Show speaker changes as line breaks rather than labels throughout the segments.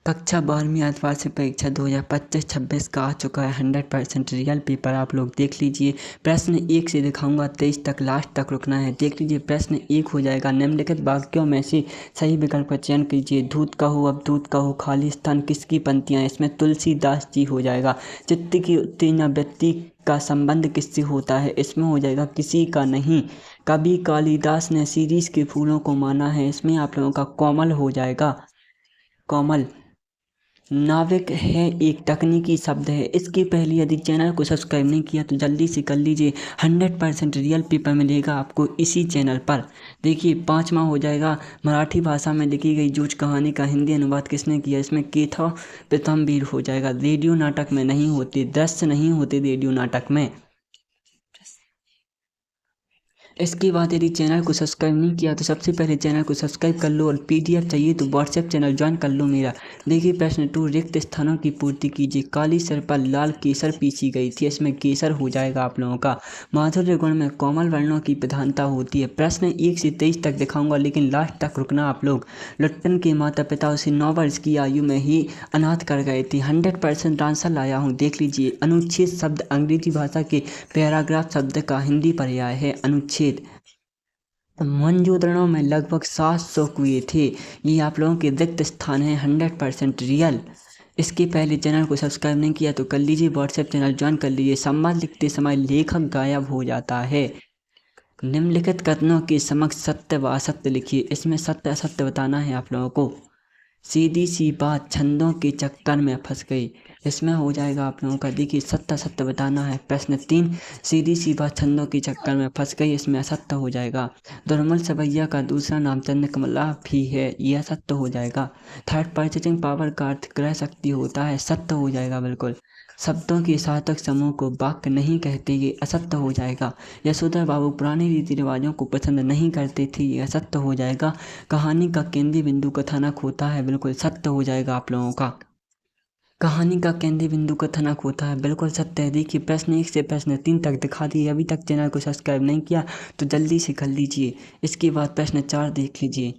कक्षा 12वीं अर्धवार्षिक परीक्षा 2025-26 का आ चुका है 100% रियल पेपर। आप लोग देख लीजिए। प्रश्न 1 से दिखाऊंगा 23 तक, लास्ट तक रुकना है। देख लीजिए, प्रश्न 1 हो जाएगा, निम्नलिखित वाक्यों में से सही विकल्प का चयन कीजिए। दूध कहो अब दूध कहो, खाली स्थान किसकी पंक्तियाँ? इसमें तुलसीदास जी हो जाएगा। चित्त की उत्तेजना व्यक्ति का संबंध किससे होता है? इसमें हो जाएगा किसी का नहीं। कवि कालिदास ने शिरीष के फूलों को माना है, इसमें आप लोगों का कोमल हो जाएगा, कोमल। नाविक है एक तकनीकी शब्द है। इसके पहले यदि चैनल को सब्सक्राइब नहीं किया तो जल्दी से कर लीजिए। 100% रियल पेपर मिलेगा आपको इसी चैनल पर। देखिए, 5वां हो जाएगा, मराठी भाषा में लिखी गई जूझ कहानी का हिंदी अनुवाद किसने किया? इसमें केथव पीताम्बर हो जाएगा। रेडियो नाटक में नहीं होते, दृश्य नहीं होते रेडियो नाटक में। इसके बाद यदि चैनल को सब्सक्राइब नहीं किया तो सबसे पहले चैनल को सब्सक्राइब कर लो, और पीडीएफ चाहिए तो व्हाट्सएप चैनल ज्वाइन कर लो मेरा। देखिए, प्रश्न 2, रिक्त स्थानों की पूर्ति कीजिए। काली सर पर लाल केसर पीसी गई थी, इसमें केसर हो जाएगा आप लोगों का। माधुर्य गुण में कोमल वर्णों की प्रधानता होती है। प्रश्न 1 से 23 तक दिखाऊंगा, लेकिन लास्ट तक रुकना आप लोग। लुट्टन के माता पिता उसे 9 वर्ष की आयु में ही अनाथ कर गए थे। 100% आंसर लाया हूँ, देख लीजिए। अनुच्छेद शब्द अंग्रेजी भाषा के पैराग्राफ शब्द का हिंदी पर्याय है अनुच्छेद। मंजूदड़ों में लगभग 700 कुएं थे। ये आप लोगों के रिक्त स्थान है, 100% रियल। इसके पहले चैनल को सब्सक्राइब नहीं किया तो कर लीजिए, व्हाट्सएप चैनल ज्वाइन कर लीजिए। संवाद लिखते समय लेखक गायब हो जाता है। निम्नलिखित कथनों के समक्ष सत्य व असत्य लिखिए। इसमें सत्य असत्य बताना है आप लोगों को। सीधी सी बात छंदों के चक्कर में फंस गई, इसमें हो जाएगा आप लोगों का। देखिए, सत्य असत्य बताना है। प्रश्न 3, सीधी सी बात छंदों के चक्कर में फंस गई, इसमें असत्य हो जाएगा। दुर्मल सवैया का दूसरा नाम चंद्रकमला भी है, यह असत्य हो जाएगा। थर्ड, परचेजिंग पावर का अर्थ क्रय शक्ति होता है, सत्य हो जाएगा बिल्कुल। शब्दों के सार्थक समूह को वाक्य नहीं कहते, ये असत्य हो जाएगा। यशोधर बाबू पुराने रीति रिवाजों को पसंद नहीं करते थे, ये असत्य हो जाएगा। कहानी का केंद्रीय बिंदु कथानक होता है, बिल्कुल सत्य हो जाएगा आप लोगों का। कहानी का केंद्रीय बिंदु कथानक होता है, बिल्कुल सत्य है। देखिए, प्रश्न 1 से प्रश्न 3 तक दिखा दिए। अभी तक चैनल को सब्सक्राइब नहीं किया तो जल्दी से कर लीजिए। इसके बाद प्रश्न 4 देख लीजिए।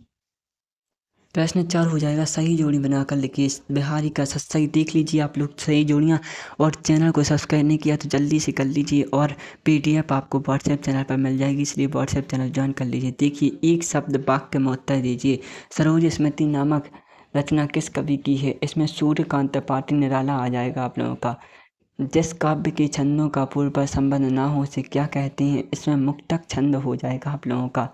प्रश्न 4 हो जाएगा, सही जोड़ी बनाकर लिखिए। बिहारी का सही देख लीजिए आप लोग, सही जोड़ियाँ। और चैनल को सब्सक्राइब नहीं किया तो जल्दी से कर लीजिए, और पीडीएफ आपको व्हाट्सएप चैनल पर मिल जाएगी, इसलिए व्हाट्सएप चैनल ज्वाइन कर लीजिए। देखिए, एक शब्द वाक्य में उत्तर दीजिए। सरोज स्मृति नामक रचना किस कवि की है? इसमें सूर्यकांत त्रिपाठी निराला आ जाएगा आप लोगों का। जिस काव्य के छंदों का पूर्व पर संबंध ना हो उसे क्या कहते हैं? इसमें मुक्तक छंद हो जाएगा आप लोगों का।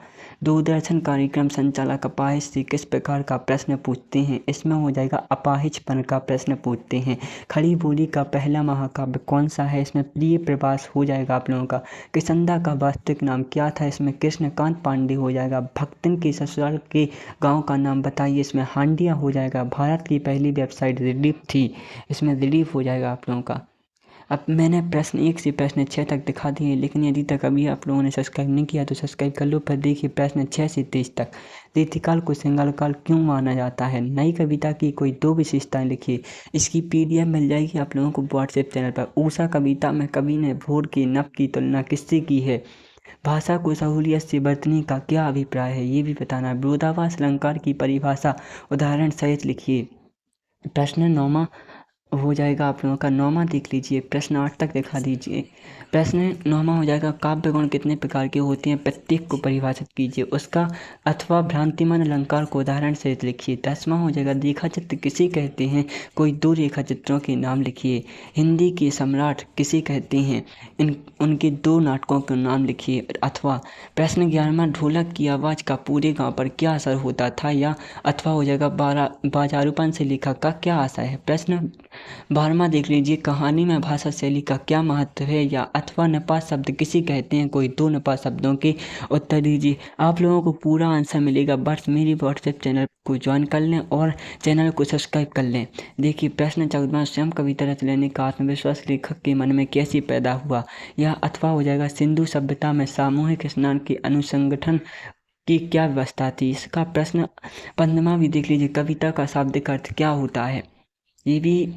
दूरदर्शन कार्यक्रम संचालक अपाहिज से किस प्रकार का प्रश्न पूछते हैं? इसमें हो जाएगा अपाहिजपन का प्रश्न पूछते हैं। खड़ी बोली का पहला महाकाव्य कौन सा है? इसमें प्रिय प्रवास हो जाएगा आप लोगों का। किसंदा का वास्तविक नाम क्या था? इसमें कृष्णकांत पांडे हो जाएगा। भक्तन के ससुराल के गाँव का नाम बताइए? इसमें हांडिया हो जाएगा। भारत की पहली वेबसाइट रिलीफ थी, इसमें रिलीफ हो जाएगा आप लोगों का। अब मैंने प्रश्न 1 से प्रश्न 6 तक दिखा दिए, लेकिन यदि तक अभी आप लोगों ने सब्सक्राइब नहीं किया तो सब्सक्राइब कर लो। पर देखिए, प्रश्न 6 से 23 तक। रीतिकाल को सिंगल काल क्यों माना जाता है? नई कविता की कोई 2 विशेषताएं लिखिए। इसकी पीडीएफ मिल जाएगी आप लोगों को व्हाट्सएप चैनल पर। ऊषा कविता में कवि ने भोर के नभ की तुलना किससे की है? भाषा को सहूलियत से बरतने का क्या अभिप्राय है, ये भी बताना है। विरोधाभास अलंकार की परिभाषा उदाहरण सहित लिखिए। प्रश्न 9वां हो जाएगा आप लोगों का। 9वां देख लीजिए, प्रश्न 8 तक दिखा दीजिए। प्रश्न 9वां हो जाएगा, काव्य गुण कितने प्रकार के होते हैं? प्रत्येक को परिभाषित कीजिए। उसका अथवा भ्रांतिमान अलंकार को उदाहरण सहित लिखिए। 10वां हो जाएगा, रेखा चित्र किसे कहते हैं? कोई 2 रेखा चित्रों के नाम लिखिए। हिंदी के सम्राट किसे कहते हैं? उनके 2 नाटकों के नाम लिखिए। अथवा प्रश्न 11वां, ढोलक की आवाज़ का पूरे गांव पर क्या असर होता था? या अथवा हो जाएगा, बाजारूपन से लेखक का क्या आशय है? प्रश्न 12वां देख लीजिए, कहानी में भाषा शैली का क्या महत्व है? या अथवा नपात शब्द किसे कहते हैं? कोई 2 नपात शब्दों के उत्तर दीजिए। आप लोगों को पूरा आंसर मिलेगा, बस मेरी व्हाट्सएप चैनल को ज्वाइन कर लें और चैनल को सब्सक्राइब कर लें। देखिए, प्रश्न 14वां, स्वयं कविता रच लेने का आत्मविश्वास लेखक के मन में कैसे पैदा हुआ? या अथवा हो जाएगा, सिंधु सभ्यता में सामूहिक स्नान के अनुसंगठन की क्या व्यवस्था थी? इसका प्रश्न 15वां भी देख लीजिए, कविता का शाब्दिक अर्थ क्या होता है? ये भी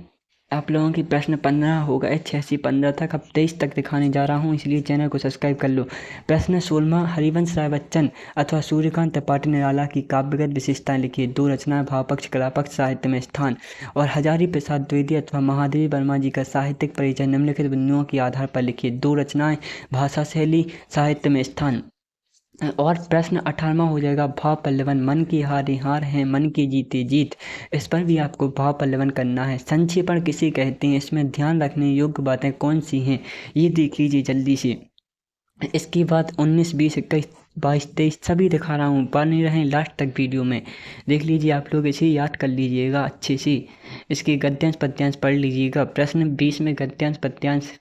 आप लोगों की प्रश्न 15 हो गए, 6 से 15 तक, अब 23 तक दिखाने जा रहा हूँ, इसलिए चैनल को सब्सक्राइब कर लो। प्रश्न 16, हरिवंश राय बच्चन अथवा सूर्यकांत त्रिपाठी निराला की काव्यगत विशेषताएं लिखिए। 2 रचनाएं, भाव पक्ष कला पक्ष साहित्य में स्थान। और हजारी प्रसाद द्विवेदी अथवा महादेवी वर्मा जी का साहित्यिक परिचय निम्नलिखित बिंदुओं के आधार पर लिखिए। 2 रचनाएं, भाषा शैली, साहित्य में स्थान। और प्रश्न 18वां हो जाएगा, भाव पल्लवन, मन की हारे हार है, मन की जीते जीत। इस पर भी आपको भाव पल्लवन करना है। संक्षेपण किसे कहते हैं, इसमें ध्यान रखने योग्य बातें कौन सी हैं, ये देख लीजिए जल्दी से। इसके बाद 19, 20, 21, 22, 23 सभी दिखा रहा हूँ, बने रहें लास्ट तक वीडियो में। देख लीजिए, आप लोग इसे याद कर लीजिएगा अच्छे से। इसके गद्यांश पद्यांश पढ़ लीजिएगा। प्रश्न 20 में गद्यांश पद्यांश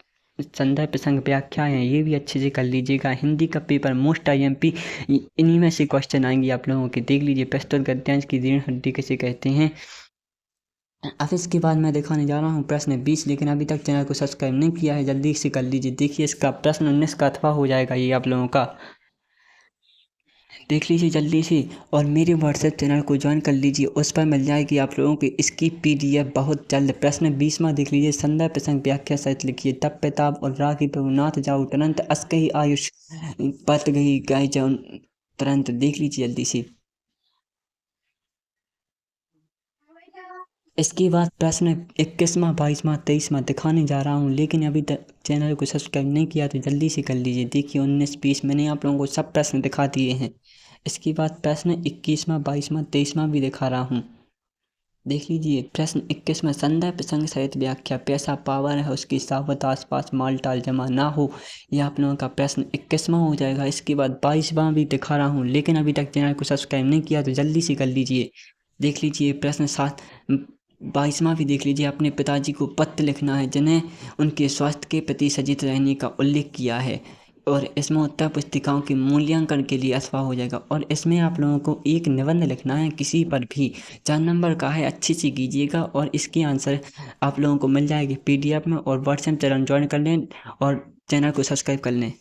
संदर्भ प्रसंग व्याख्या है, ये भी अच्छे से कर लीजिएगा। हिंदी का पेपर मोस्ट आईएमपी इन्हीं में से क्वेश्चन आएंगे आप लोगों के। देख लीजिए, प्रस्तुत गद्यांश की रीढ़ हड्डी किसे कहते हैं। अब इसके बाद मैं दिखाने जा रहा हूँ प्रश्न 20, लेकिन अभी तक चैनल को सब्सक्राइब नहीं किया है, जल्दी से कर लीजिए। देखिए, इसका प्रश्न 19 का अथवा हो जाएगा ये आप लोगों का, देख लीजिए जल्दी से। और मेरे व्हाट्सएप चैनल को ज्वाइन कर लीजिए, उस पर मिल जाएगी आप लोगों को इसकी पीडीएफ बहुत जल्द। प्रश्न 20वां देख लीजिए, संदर्भ प्रसंग व्याख्या सहित लिखिए। तब प्रताप और राखी प्रभुनाथ जाऊ तुरंत, अस कही आयुष पत गई गाय जाऊं तुरंत। देख लीजिए जल्दी से। इसके बाद प्रश्न 21वां, 22वां, 23वां दिखाने जा रहा हूँ, लेकिन अभी तक चैनल को सब्सक्राइब नहीं किया तो जल्दी से कर लीजिए। देखिए 19, 20 मैंने आप लोगों को सब प्रश्न दिखा दिए हैं। इसके बाद प्रश्न 21वां, 22वां, 23वां भी दिखा रहा हूँ, देख लीजिए। प्रश्न 21 में संदर्भ प्रसंग सहित व्याख्या। पैसा पावर है, उसकी सावत आसपास माल टाल जमा ना हो, यह आप लोगों का प्रश्न 21वां हो जाएगा। इसके बाद 22वां भी दिखा रहा हूँ, लेकिन अभी तक चैनल को सब्सक्राइब नहीं किया तो जल्दी से कर लीजिए। देख लीजिए प्रश्न 22वां भी देख लीजिए। अपने पिताजी को पत्र लिखना है, जिन्हें उनके स्वास्थ्य के प्रति सचेत रहने का उल्लेख किया है। और इसमें उत्तर पुस्तिकाओं के मूल्यांकन के लिए अथवा हो जाएगा। और इसमें आप लोगों को एक निबंध लिखना है किसी पर भी, 4 नंबर का है, अच्छे से कीजिएगा। और इसके आंसर आप लोगों को मिल जाएगी पीडीएफ में। और व्हाट्सएप चैनल ज्वाइन कर लें और चैनल को सब्सक्राइब कर लें।